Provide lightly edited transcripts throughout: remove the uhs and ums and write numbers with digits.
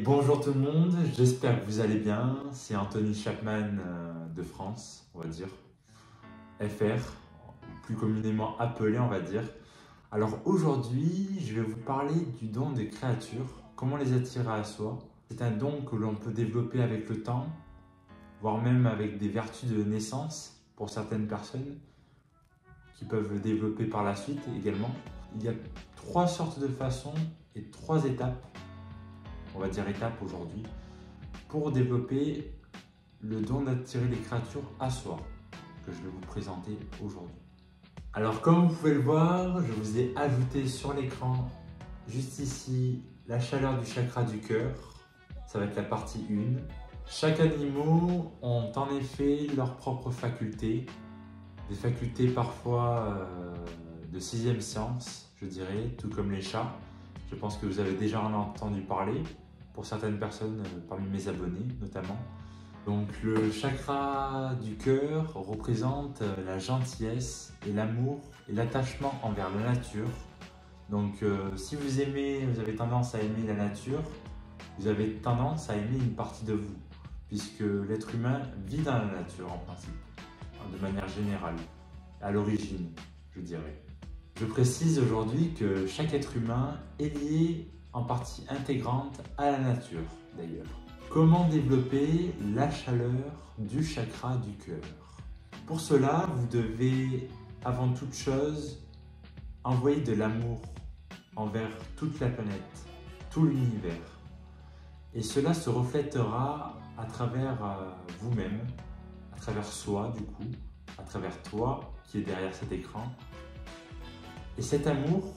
Bonjour tout le monde, j'espère que vous allez bien. C'est Anthony Chapman de France, on va dire, FR, plus communément appelé, on va dire. Alors aujourd'hui, je vais vous parler du don des créatures, comment les attirer à soi. C'est un don que l'on peut développer avec le temps, voire même avec des vertus de naissance pour certaines personnes qui peuvent le développer par la suite également. Il y a 3 sortes de façons et 3 étapes, on va dire étapes aujourd'hui, pour développer le don d'attirer les créatures à soi, que je vais vous présenter aujourd'hui. Alors comme vous pouvez le voir, je vous ai ajouté sur l'écran, juste ici, la chaleur du chakra du cœur. Ça va être la partie 1. Chaque animal ont en effet leurs propres facultés, des facultés parfois de 6e sens, je dirais, tout comme les chats. Je pense que vous avez déjà en entendu parler, pour certaines personnes parmi mes abonnés notamment. Donc le chakra du cœur représente la gentillesse et l'amour et l'attachement envers la nature. Donc si vous avez tendance à aimer la nature, vous avez tendance à aimer une partie de vous, puisque l'être humain vit dans la nature en principe, de manière générale, à l'origine, je dirais. Je précise aujourd'hui que chaque être humain est lié en partie intégrante à la nature d'ailleurs. Comment développer la chaleur du chakra du cœur? Pour cela, vous devez avant toute chose envoyer de l'amour envers toute la planète, tout l'univers. Et cela se reflètera à travers vous-même, à travers soi du coup, à travers toi qui est derrière cet écran. Et cet amour,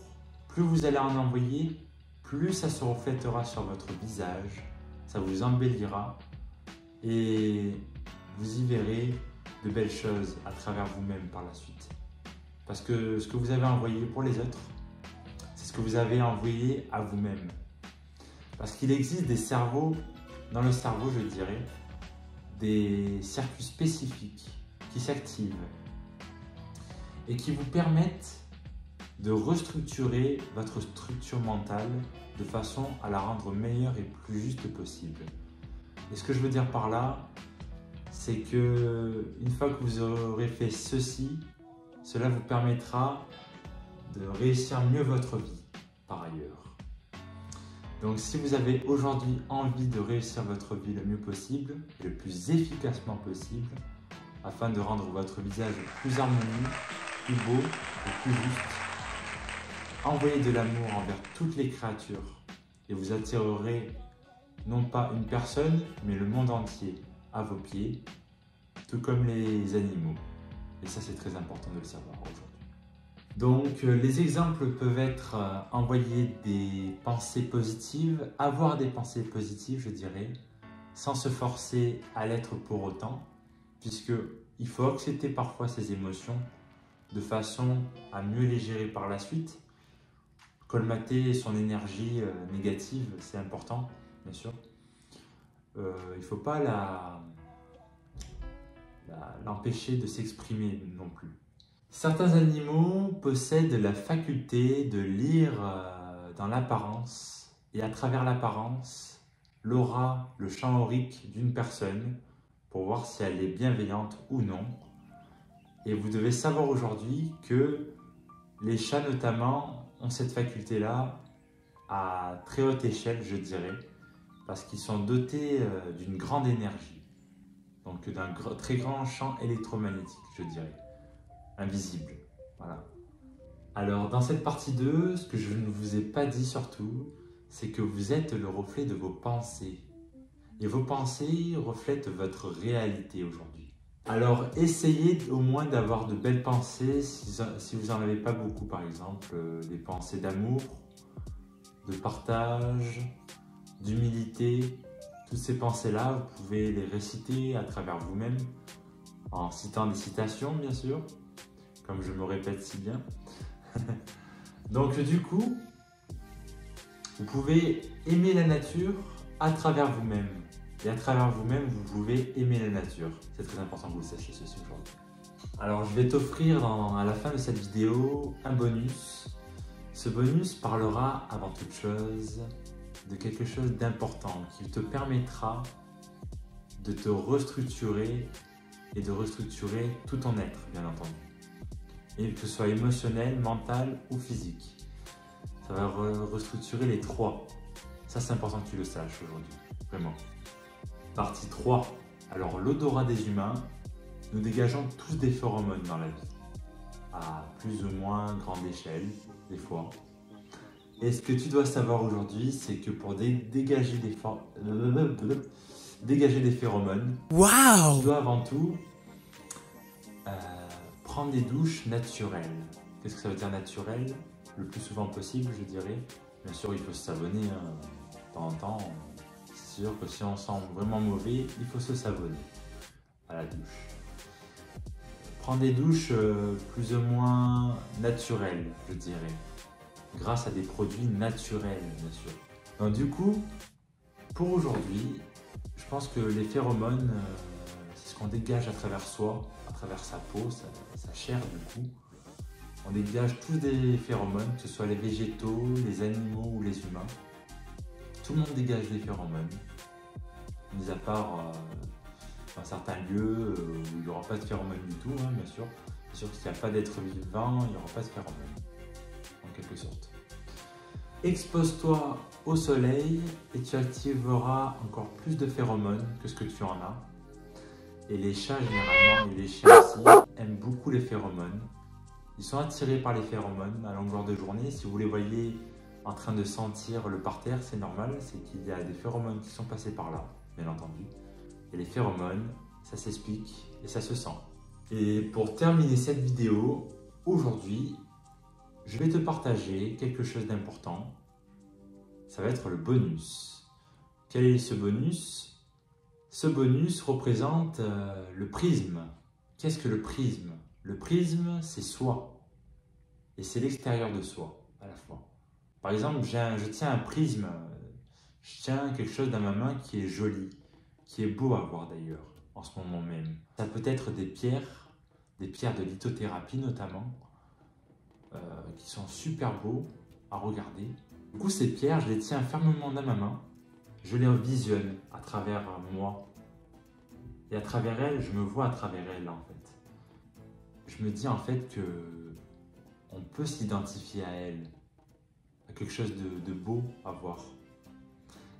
plus vous allez en envoyer, plus ça se reflètera sur votre visage, ça vous embellira et vous y verrez de belles choses à travers vous-même par la suite. Parce que ce que vous avez envoyé pour les autres, c'est ce que vous avez envoyé à vous-même. Parce qu'il existe des cerveaux, dans le cerveau je dirais, des circuits spécifiques qui s'activent et qui vous permettent de restructurer votre structure mentale de façon à la rendre meilleure et plus juste possible. Et ce que je veux dire par là, c'est que une fois que vous aurez fait ceci, cela vous permettra de réussir mieux votre vie par ailleurs. Donc si vous avez aujourd'hui envie de réussir votre vie le mieux possible, le plus efficacement possible, afin de rendre votre visage plus harmonieux, plus beau et plus juste, envoyez de l'amour envers toutes les créatures et vous attirerez non pas une personne, mais le monde entier à vos pieds, tout comme les animaux. Et ça, c'est très important de le savoir aujourd'hui. Donc, les exemples peuvent être envoyer des pensées positives, avoir des pensées positives, je dirais, sans se forcer à l'être pour autant, puisqu'il faut accepter parfois ses émotions de façon à mieux les gérer par la suite. Colmater son énergie négative, c'est important, bien sûr. Il ne faut pas l'empêcher de s'exprimer non plus. Certains animaux possèdent la faculté de lire dans l'apparence et à travers l'apparence, l'aura, le champ aurique d'une personne pour voir si elle est bienveillante ou non. Et vous devez savoir aujourd'hui que les chats notamment ont cette faculté-là à très haute échelle, je dirais, parce qu'ils sont dotés d'une grande énergie, donc d'un très grand champ électromagnétique, je dirais, invisible. Voilà. Alors, dans cette partie 2, ce que je ne vous ai pas dit surtout, c'est que vous êtes le reflet de vos pensées. Et vos pensées reflètent votre réalité aujourd'hui. Alors, essayez au moins d'avoir de belles pensées, si vous n'en avez pas beaucoup par exemple, des pensées d'amour, de partage, d'humilité. Toutes ces pensées-là, vous pouvez les réciter à travers vous-même, en citant des citations bien sûr, comme je me répète si bien. Donc du coup, vous pouvez aimer la nature à travers vous-même. Et à travers vous-même, vous pouvez aimer la nature. C'est très important que vous le sachiez ceci aujourd'hui. Alors, je vais t'offrir à la fin de cette vidéo un bonus. Ce bonus parlera avant toute chose de quelque chose d'important qui te permettra de te restructurer et de restructurer tout ton être, bien entendu. Et que ce soit émotionnel, mental ou physique. Ça va restructurer les trois. Ça, c'est important que tu le saches aujourd'hui, vraiment. Partie 3. Alors, l'odorat des humains, nous dégageons tous des phéromones dans la vie, à plus ou moins grande échelle, des fois. Et ce que tu dois savoir aujourd'hui, c'est que pour dégager des phéromones, wow, tu dois avant tout prendre des douches naturelles. Qu'est-ce que ça veut dire naturel? Le plus souvent possible, je dirais. Bien sûr, il faut se savonner de temps en temps. C'est sûr que si on sent vraiment mauvais, il faut se savonner à la douche. Prendre des douches plus ou moins naturelles, je dirais. Grâce à des produits naturels, bien sûr. Donc du coup, pour aujourd'hui, je pense que les phéromones, c'est ce qu'on dégage à travers soi, à travers sa peau, sa chair du coup. On dégage tous des phéromones, que ce soit les végétaux, les animaux ou les humains. Tout le monde dégage des phéromones, mis à part dans certains lieux où il n'y aura pas de phéromones du tout, hein, bien sûr. Bien sûr que s'il n'y a pas d'être vivant, il n'y aura pas de phéromones, en quelque sorte. Expose-toi au soleil et tu activeras encore plus de phéromones que ce que tu en as. Et les chats généralement, et les chiens aussi, aiment beaucoup les phéromones. Ils sont attirés par les phéromones à longueur de journée. Si vous les voyez en train de sentir le parterre, c'est normal, c'est qu'il y a des phéromones qui sont passés par là, bien entendu. Et les phéromones, ça s'explique et ça se sent. Et pour terminer cette vidéo, aujourd'hui, je vais te partager quelque chose d'important. Ça va être le bonus. Quel est ce bonus? Ce bonus représente le prisme. Qu'est-ce que le prisme? Le prisme, c'est soi. Et c'est l'extérieur de soi, à la fois. Par exemple, je tiens un prisme. Je tiens quelque chose dans ma main qui est joli, qui est beau à voir d'ailleurs, en ce moment même. Ça peut être des pierres de lithothérapie notamment, qui sont super beaux à regarder. Du coup, ces pierres, je les tiens fermement dans ma main. Je les visionne à travers moi. Et à travers elles, je me vois à travers elles en fait. Je me dis en fait que on peut s'identifier à elles, à quelque chose de beau à voir.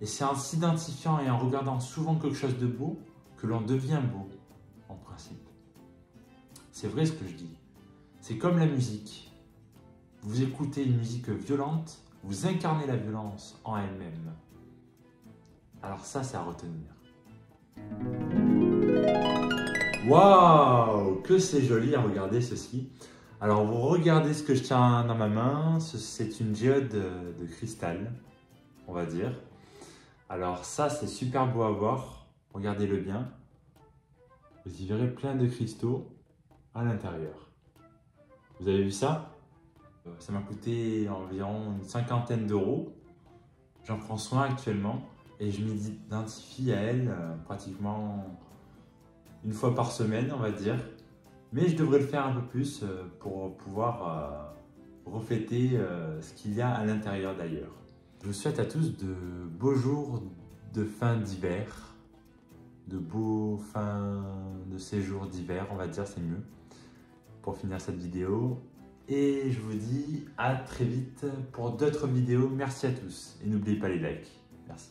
Et c'est en s'identifiant et en regardant souvent quelque chose de beau que l'on devient beau, en principe. C'est vrai ce que je dis. C'est comme la musique. Vous écoutez une musique violente, vous incarnez la violence en elle-même. Alors ça, c'est à retenir. Waouh, que c'est joli à regarder ceci. Alors vous regardez ce que je tiens dans ma main, c'est une géode de cristal, on va dire. Alors ça, c'est super beau à voir, regardez-le bien. Vous y verrez plein de cristaux à l'intérieur. Vous avez vu ça? Ça m'a coûté environ une cinquantaine d'euros. J'en prends soin actuellement et je m'identifie à elle pratiquement une fois par semaine, on va dire. Mais je devrais le faire un peu plus pour pouvoir refléter ce qu'il y a à l'intérieur d'ailleurs. Je vous souhaite à tous de beaux jours de fin d'hiver, de beaux fins de séjour d'hiver, on va dire, c'est mieux, pour finir cette vidéo. Et je vous dis à très vite pour d'autres vidéos. Merci à tous et n'oubliez pas les likes. Merci.